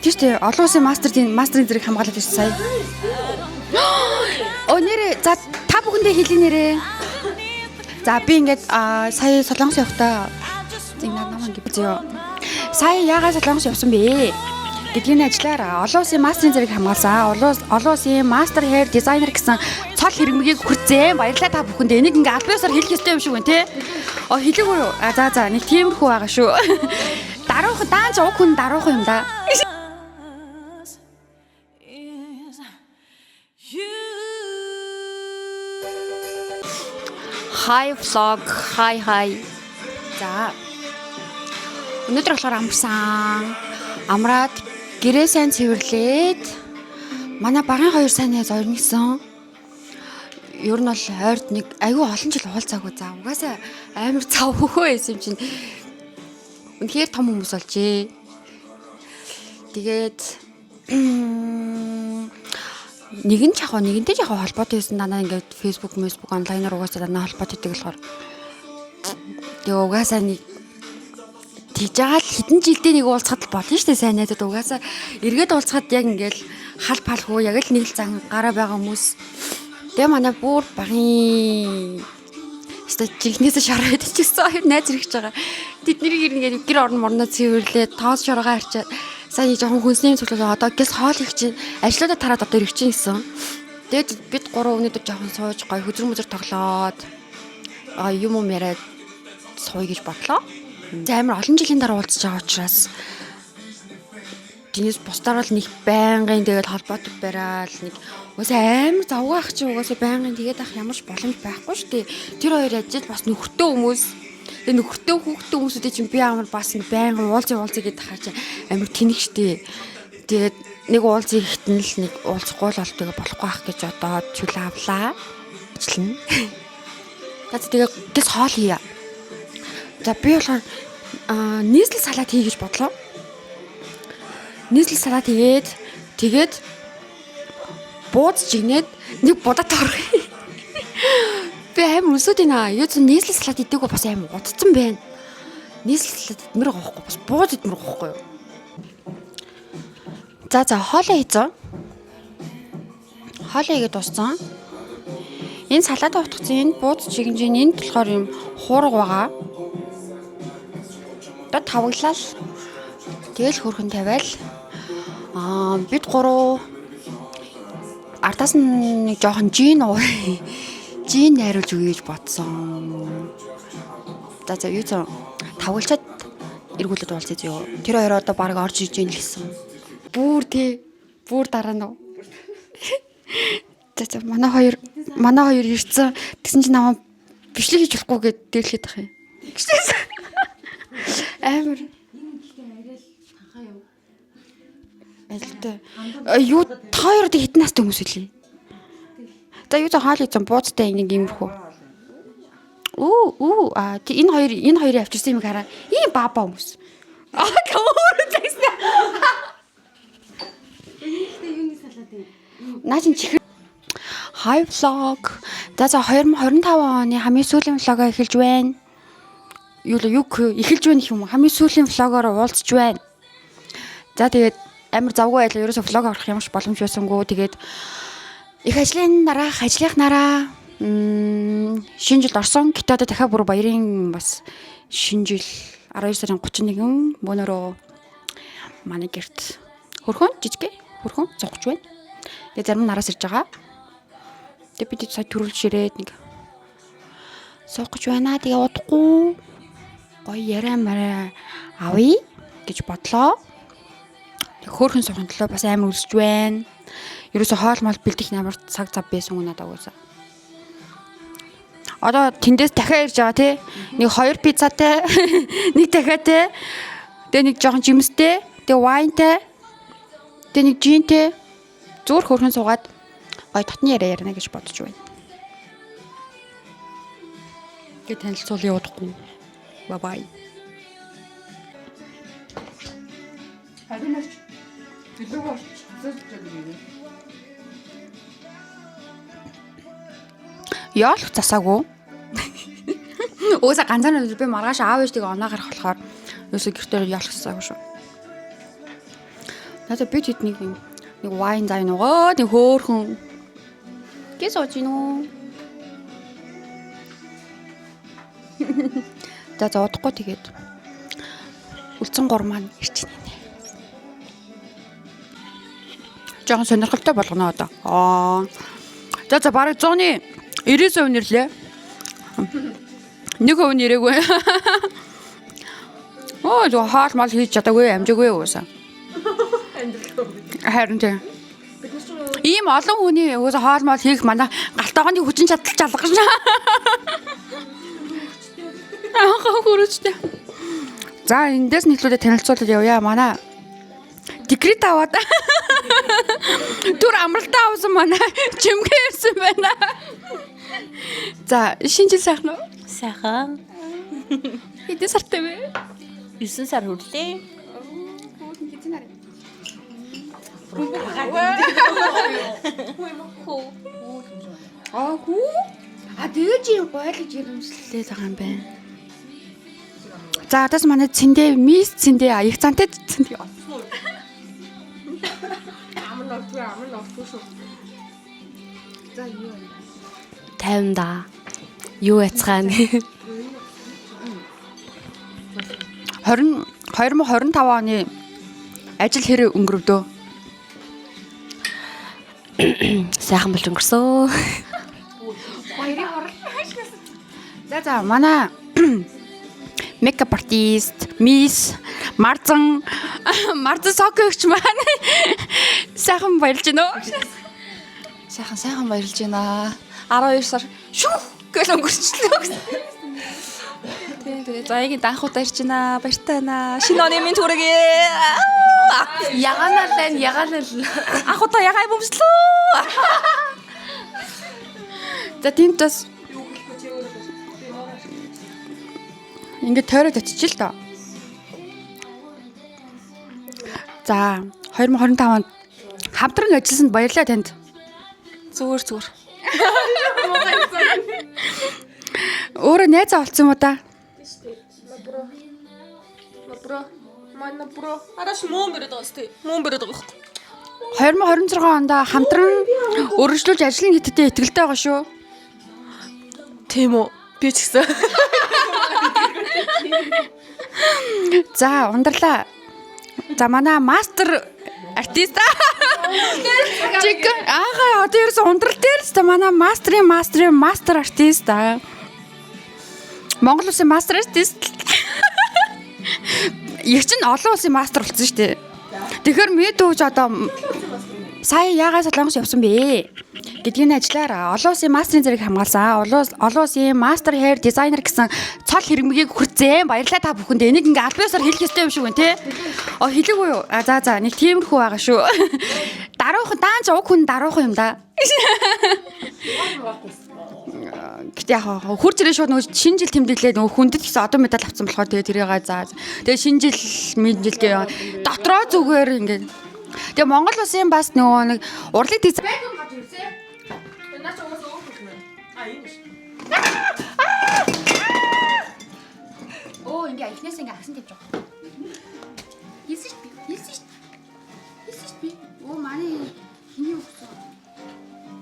тийш үү? Олон улсын мастерын зэрэг хамгаалаад ирсэн сая. Оо нэрээ за та бүхэндээ хэлий нэрээ. За би ингээд сая Солонгос явахдаа намаа гэж юу. Сая яагаад Солонгос явсан бэ? Гэдгийг ажиллаар олон улсын мастерын зэрэг хамгаалсан. Олон улсын мастер hair designer гэсэн цол хэрэгмэгийг хүрцээ. Баярлалаа та бүхэндээ. Энийг ингээ аль биесээр хэлэх ёстой юм шиг байна те. Хэлээгүй юу? За нэг тиймэрхүү байгаа шүү. Даруухан даанч уг хүн даруухан юм да. Hi vlog. Hi. За. Өнөөдөр болохоор амраад гэрээ сайн цэвэрлээд манай багын 2 сайн зорнигсон. Ер нь бол ойрд нэг аюу олон жил уулзаагүй. За угаасаа амар цав хөхөө байсан юм чинь. Үнэхээр том хүмүүс болжээ. Тэгээд нэгэнтэй холбоотой байсан дандаа ингээд Facebook онлайнаар угаасаа дандаа холбоотой гэдэг болохоор тэгээ угаасаа нэг тийжаал хэдэн жилдээ нэг уулзахад болно шүү дээ сайн найзууд угаасаа эргээд уулзахад яг ингээл хал палгүй яг л нэг л зан гараа байгаа хүмүүс. Тэгээ манай бүр багын статикнээс шараад ичсэн хоёр найз ирэх гэж байгаа. Тэднийг ингээд гэр орон морноо цэвэрлээ тоос шоргоо харчаад сайн нэг жоохон хүнсний цуглаа одоо гэс хоол их чинь ажлуудаа тараад одоо ирэх чинь гэсэн. Тэгээд бид гурав өнөдөр жоохон сууж гой хөзөр тоглоод юм яриад сууя гэж бодлоо. Амар олон жилийн дараа уулзж байгаа учраас Динес бусдаар бол нэг байнгын тэгээд холбоотой бараал нэг угаасаа амар завгаах чи угаасаа байнгын тэгээд ах ямарч боломж байхгүй шүү дээ. Тэр хоёр ажил бас нөхөртөө хүмүүс. Тэгээд нөхөртөө хүүхдтэй хүмүүсүүдээ чинь би амар бас нэг байнгын уулзъя гэдээ хаач амар тэнэг шүү дээ. Тэгээд нэг уулзъя гэхтэн л нэг уулзахгүй л тэгээд болохгүй ах гэж одоо чүл авлаа. Ажиллана. Тэгээд гэс хоол хийя. За би болохоор нийслэл салат хий гэж бодлоо. Нийслэл салат тэгээд бууз жигнээд нэг будаа торох. Би амар өсөд ийна. Юу ч нийслэл салат идэггүй бас амар утцсан байна. Нийслэл салат идмэр гохгүй бас бууз идмэр гохгүй юу. За хоолоо хийцэн. Хоолоо хийгээд дууссан. Энэ салат утгацсан энэ бууз жигнжийн энд болохоор юм хуурга байгаа. Тавглал тэгэл хөрхөн тавиал бид гурав ардаас нь нэг жоохон жин найруулж өгье гэж бодсон. За юу ч тавгалчаад эргүүлээд уулзъя зөө. Тэр хоёр одоо баг орж иж ийн гэсэн. Бүр дараа нь. За манай хоёр ирсэн. Тэгсэн чинь намаа бичлэг хийж болохгүй гэд дээрлээд тах юм. Амар ажилтай. Юу тойроо хэдэн настай хүмүүс үлээ. За юу ч хаал ийцэн бууцтай нэг юмрхүү. Энэ хоёрыг авчирсан юм хараа. Ийм баба хүмүүс. Өөр зэгснэ. Юуны салаад юм. Наачин чихэр. Hi vlog. За 2025 оны хамгийн сүүлийн влогоо эхэлж байна. Эхэлж байна гэх юм. Хамгийн сүүлийн влогоор уулзж байна. За тэгээд амар завгүй байлаа. Ерөөсө влог авах ямарч боломж байсангүй. Тэгээд их ажлынхнараа шинэ жилд орсон. Гэтэ одоо дахиад бүр баярын бас шинэ жил 12 сарын 31 мөнөөрөө манай гэрт жижиг хөрхөн зогж байна. Тэгээд зарим нь нараас ирж байгаа. Тэгээд бид сая төрүүлж ирээд нэг суух гэж байна. Тэгээ удахгүй гоё яриа мараа авъя гэж бодлоо. Хөөрхөн сухын төлөө бас амар үрсэж байна. Ерөөсө хоол мал бэлдэх амар цаг зав байсан уу надад угаасаа. Одоо тэндээс дахиад ирж байгаа тий. Нэг 2 пиццатай, нэг дахиад тэгээ нэг жоохон жимстэй, тэгээ вайнтай, тэгээ нэг жинтэй зүгээр хөөрхөн суугаад гоё татны яриа ярина гэж бодож байна. Тэгээ танилцуулъя удахгүй. Bye. Яалах засаагүй. Өөсө ганцаар би маргааш аав ээжтэйг оноо гарах болохоор өөсө гэртээр яалах засаагүй шүү. Надад бид хэд нэг вайн зай нөгөө нэг хөөхөн гис очи нөө. За удахгүй тэгээд үлцэн гур маань ирж байна. Жохон сонирхолтой болгоно одоо. За бараг 100-ны 90% нэрлээ. 1% нэрээгүй. Зөө хаал мал хийж чадаагүй амжаагүй уусаа. Харин тийм. Ийм олон хүний уусаа хаал мал хийх манай галтайгооны хүчин чадал жалгаж байна. Хөрөжтэй. За эндээс нийтлүүдэд танилцуулаад явъя. Манай декрет аваад түр амралтаа авсан манай чимгээ ирсэн байна. За шинэ жил сайхан уу? Сайхан. Хэдэн сартай вэ? 9 сар хүрлээ. Дээж юм гойлж ирэмслээ байгаа юм байна. За одоос манай цэндээ мис цэндээ аяг цантай цэндээ. Амар нортгүй шүү. За юу вэ? 50 да. Юу яцгаана. 2025 оны ажил хэрэг өнгөрөвдөө. Сайхан болж өнгөрсөн. Баярын хурал. За манай makeup artist, Miss Марзан сокогч маань сайхан баярлж байна уу? Сайхан баярлж байна. 12 сар шүүх гэж өнгөрчлөө гэсэн. Тэгээ заягийн данхуудаа ирж байна. Баяртай байна. Шинэ оны минь түрээгээ. Ягаанал. Анхудаа ягаа бөмслөө. За тийм тас ингээд тойроод очиж л доо. За 2025 онд хамтран ажилласанд баярлалаа танд. Зүгээр. Өөрөө найзаа олцсон юм уу та? Манай араш мөн бэрээд байгаа сте. Мөн бэрээд байгаа юм. 2026 онд хамтран өргөжлүүлж ажлын хэттэй итгэлтэй байгаа шүү. Тийм үү? Би ч гэсэн. За ундралаа. За манай мастер артист. Чиг одоо ерөөсө ундрал дээр л та манай мастер артист. Монгол улсын мастер артист. Яг чинь олон улсын мастер болсон шүү дээ. Тэгэхээр мэдвч одоо сая яагаас солонгос явсан бэ гэдгийг ажиллаар олон улсын мастерын зэрэг хамгаалсан. Олон улсын мастер hair designer гэсэн цол хэрмэгийг хүрцээ. Баярлалаа та бүхэнд. Энийг ингээ аль биесээр хэлэх ёстой юм шиг байна те. Хэлээгүй юу? За нэг тиймэрхүү байгаа шүү. Даруухан даанч уг хүн даруухан юм да. Гэтэ яг хурц ирээ шууд нөгөө шинэ жил тэмдэглээд нөгөө хүндэт гэсэн одоо медаль авсан болохоор тэгээ тэрийг за. Тэгээ шинэ жил гээ дотроо зүгээр ингээ. Тэгээ Монгол улсын бас нөгөө нэг урлаг дизайн гад ирсэн. Наач угаасаа өөр юм. Ийм ш. Ингээ ихнээс ингээ агсан тавьж байгаа. Хэлсэн ш. Манай хиний өгсөн.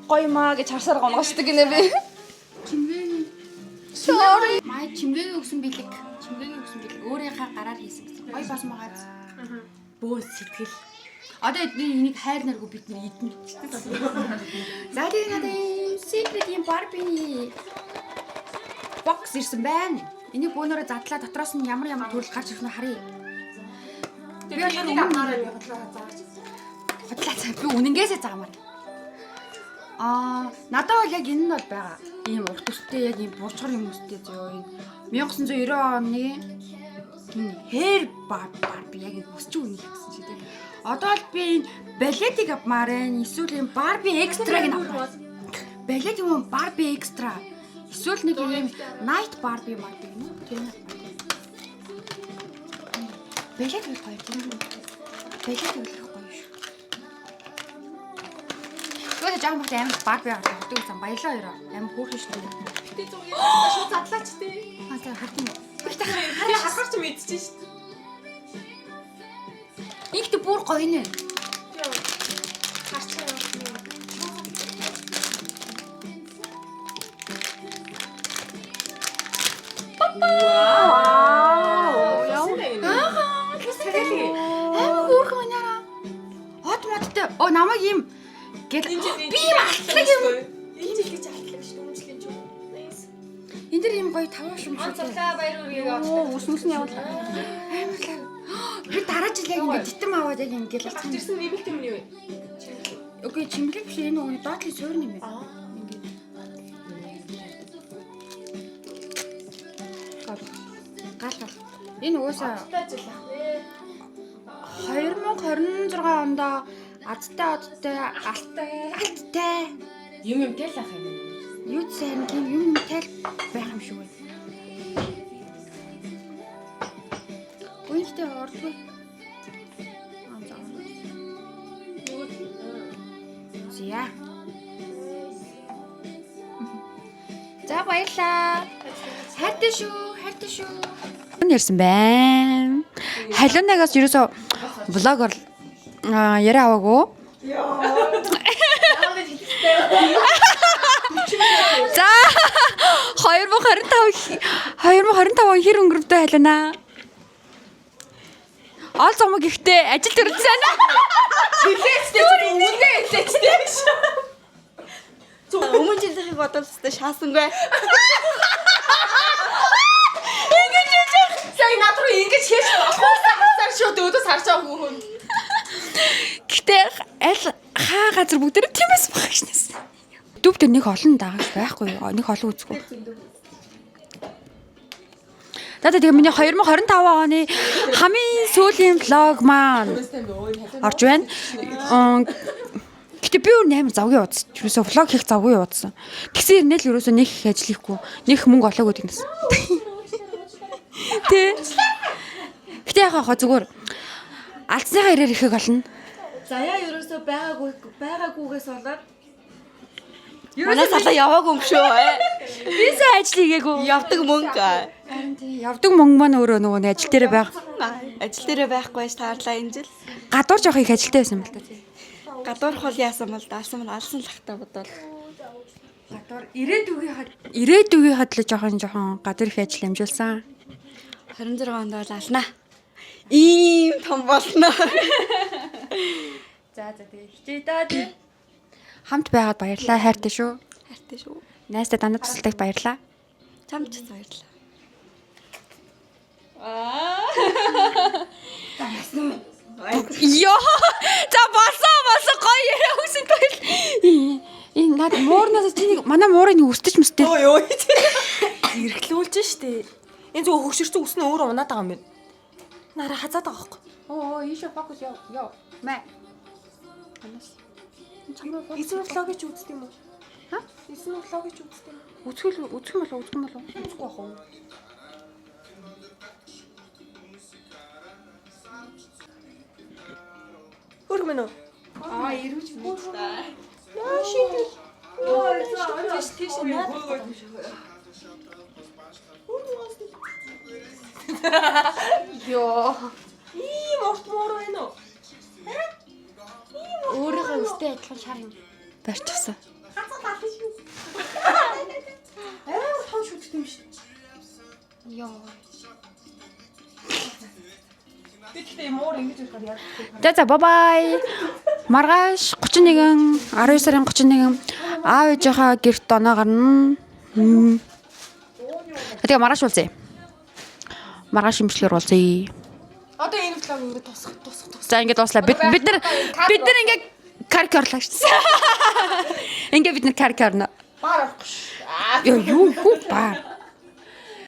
Гоё маа гэж харсаар гонгошдаг гинэ би. Чимгээ. Sorry. Май чимгээ өгсөн билэг. Өөрийнхөө гараар хийсэн гэсэн. Гоё болсон байгаа. Бөөс сэтгэл. Одоо энийг хайр наргүй бид нар идэн гэж тийм. За тэгээ надад secret юм Barbie box ирсэн байна. Энийг бөөнөрөө задлаа дотроос нь ямар төрөл гарч ирэх нь харъя. Би энийг амнаараа хотлаа цаа би үнэнгээсээ заагмаар. Надад бол яг энэ нь бол байгаа. Ийм урт төстэй яг ийм бурчгар юм өстэй зөө. 1990 оны энэ hair Barbie яг өсч үнэ гэсэн чи тийм. Одоо л би энэ балетик авмаар байна. Эсвэл энэ Barbie extra-г нь авмаар. Балет юм Barbie extra. Эсвэл нэг юм night Barbie мартыг юм уу? Тийм. Балет бол гоё тийм. Балет бол гоё шүү. Тэгвэл жаа мөхтэй амар Barbie авдаг гэсэн баялаа өрөө. Амар хөөрхөн шүү. Тэ зүг яа шууд задлаач тий. Хаа хатсан. Харахаар ч мэдчихэж шүү. Ихтэй бүр гоё нэ. Аймаг өөрхөн маньяра. Хот моттой. Намайг ийм гэл би юм алтлаг юм. Энэ жил гэж алтлаг шүү дээ. Өмнөжлийн ч юм. Nice. Энд дэр ийм гоё таваа шум шиг. Онцлаа баяр үргийг аваад. Үснүс нь явуулаа. Аймаглаа. Би дараа жил яг ингэ титэм аваад яг ингэ л алцсан. Тэрсэн нэмэлт юм юу вэ? Окей, чимлэг биш энэ үний доотлын суурь юм байна. Гал. Энэ уусаа Таа жил ах. 2026 онд адтай алттай Юм тэл ах юм. юу сайн юм тэл байх юм шиг байна. Гүнхтэй ордгүй. Зя. За баярлаа. Хайртай шүү. Нэрсэн байна. Халуунагаас ерөөсөө влогоор яриа аваагүй. За 2025 хэр өнгөрөвдөө халуунаа. Ол зомог ихтэй ажил төрөлцсөн. Өмнө жилийнхийг бодвол өстой шаасангүй. Сая над руу ингэж хийж хуусаар шууд өөдөөс харж байгаа хүн. Гэтэ аль хаа газар бүгд тиймээс багшнаас. Дүв дээр нэг олон даагч байхгүй юу? Нэг олон үзгүй. Тэгээ миний 2025 оны хамгийн сүүлийн влог маань орж байна. Гэтэ би өөр 8 завгүй уудсан. Юусоо влог хийх завгүй уудсан. Тэгсэн ирнэ л юусоо нэг их ажил хийхгүй. Нэг мөнгө олоогүй гэнэс. Тэ. Гэтэ яхаа зүгээр алдсныхаа ирээр ихийг олно. Заяа ерөөсөө байгаагүйгээс болоод Манайс алаа яваагүй юм шүү. Би сайн ажил хийгээгүй. явдаг мөнгө. Харин тий явдаг мөнгө маань өөрөө нөгөө нэг ажил дээрээ байга. Ажил дээрээ байхгүй ш таарлаа энэ жил. Гадуур жоох их ажилтай байсан юм л та тий. Гадуурх бол яасан бол алсан л хахтаа бодвол. Гадуур ирээдүгийнхад л жоохон гадуур их ажил амжуулсан. 26 онд бол алнаа. Ийм том болно. За тэгээ хичээ даа тий. Хамт байгаад баярлаа хайртай шүү. Хайртай шүү. Найстай дандаа тусалдагт баярлаа. Чамд ч баярлалаа. Йоо. За болсон гоё яриа өгсөн баяр. Энэ над муурнаас чи нэг манай муурыг нэг өстөж мэстэй. Йоо. Ирэхлүүлж штэ. Энэ зөв хөгшөрсөн үснэ өөрөө унаад байгаа юм байна. Нараа хазаад байгаа байхгүй. Ийшээ фокус ёо. Мэ. Эзэн влогийг ч үздэг юм уу? Ха? Эзэн влогийг ч үздэг юм уу? Үзэх болов уу? Үзэхгүй байх уу? Хөрх мөн үү? Ирвэж мөн та. Яа шийдэл. Тийш наад. Ёо. Ийм урт муур байна уу? Өөрийнхөө өстэй адилхан шар юм. Барьчихсан. Хацаа талах шүү. Том шүтдэг юм шүү. Ёо. Би тэгтээ муур ингэж ирэхээр яг. За бай. Маргааш 31 12 сарын 31 аав ээжийнхаа гэрт оноо гарна. Тэгээ маргааш уулзъя. Маргааш имжлэр уулзъя. Одоо энэ влог өөрөө тусах. За ингээд дууслаа. Бид нар ингээд карикарлаа шүү. Ингээд бид нар карикарна. Баар авахгүй шүү. Юу баар.